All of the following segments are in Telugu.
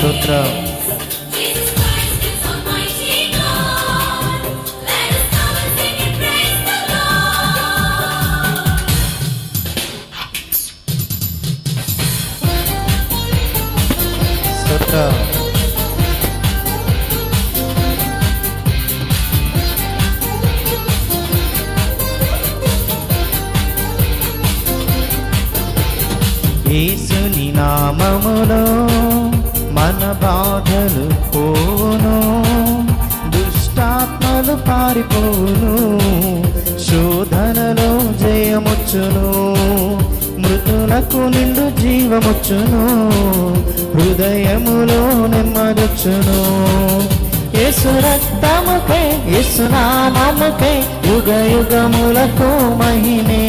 స్తోత్రం. స్తోత్రం. యేసుని నామములో మన బాధలు పోవును, దుష్టాత్మలు పారిపోవును, శోధనలో జయమొచ్చును, మృతులకు నిండు జీవమొచ్చును, హృదయములో నెమ్మదొచ్చును. యేసు రక్తముకై యేసు నామముకై యుగ యుగములకు మహిమే,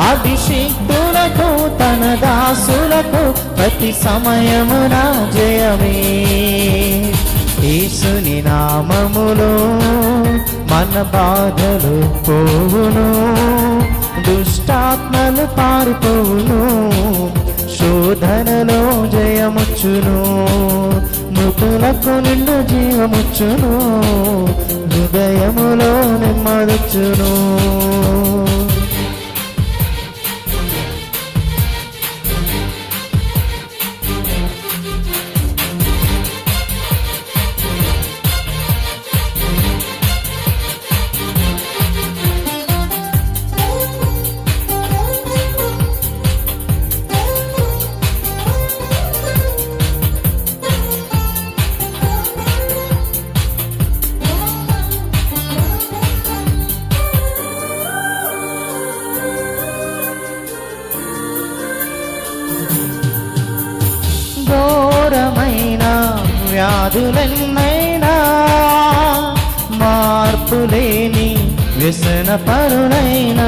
అభిషిక్తులకు తన దాసులకు ప్రతి సమయమున జయమే. యేసుని నామములో మన బాధలు పోవును, దుష్టాత్మలు పారిపోవును, శోధనలో జయముచ్చును, మృతులకు నిండు జీవముచ్చును, హృదయములో నెమ్మదొచ్చును. ఘోరమైన వ్యాధులెన్నైనా, మార్పులేని వ్యసన పరులైనా,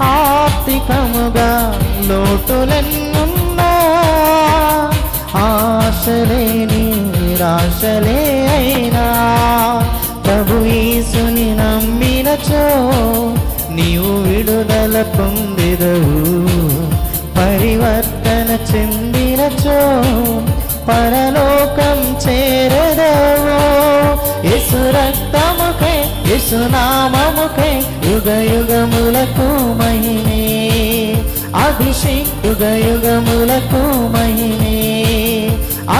ఆర్థికముగా లోటులెన్నున్నా, ఆశలేని నిరాశలే అయినా, ప్రభు యేసుని నమ్మినచో నీవు విడుదల పొందెదవు, పరివర్తన చెందినచో పరలోకం చేరదవు. యేసు రక్తముకై యేసు నామముకై యుగ యుగములకు మహిమే, యుగ యుగములకు మహిమే,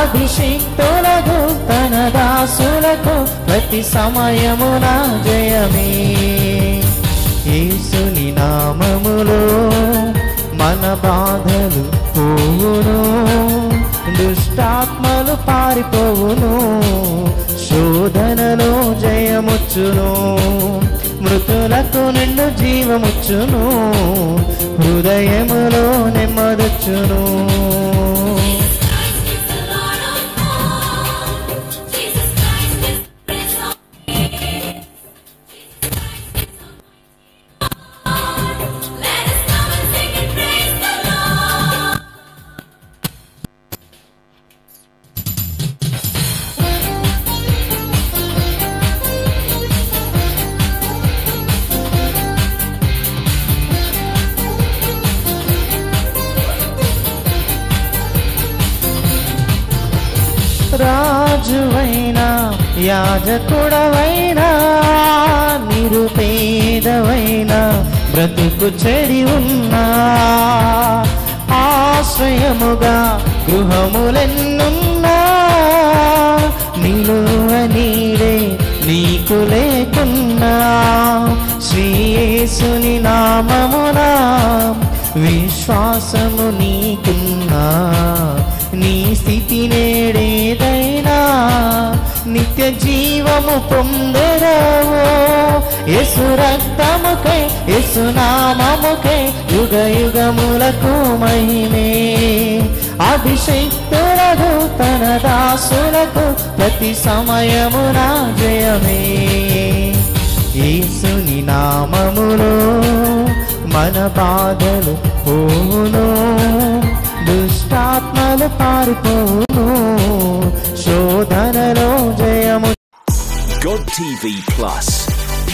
అభిషిక్తులకు తన దాసులకు ప్రతి సమయమున జయమే. యేసుని నామములో మన బాధలు పోవును, దుష్టాత్మలు పారిపోవును, శోధనలో జయముచ్చును, మృతులకు నిండు జీవముచ్చును, హృదయములో నెమ్మదొచ్చును. రాజువైనా యాజకుడవైనా, నిరుపేదవైనా, బ్రతుకు చెడి ఉన్నా, ఆశ్రయముగా గృహములెన్నున్నా, నిలువ నీడే నీకు లేకున్నా, శ్రీ యేసుని నామమున విశ్వాసము నీకున్నా, నీ స్థితి నేడేదైనా నిత్య జీవము పొందెదవు. యేసు రక్తముకై యేసు నామముకై యుగ యుగములకు మహిమే, అభిషిక్తులకు తన దాసులకు ప్రతి సమయమున జయమే. యేసుని నామములో మన బాధలు పోవును, దుష్టాత్మలు పారిపోవును, శోధనలో జయము. God TV Plus,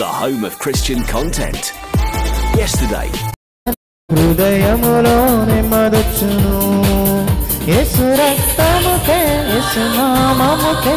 the home of Christian content. Yesterday, హృదయములో నెమ్మదొచ్చును, యేసు రక్తముకే యేసు నామముకే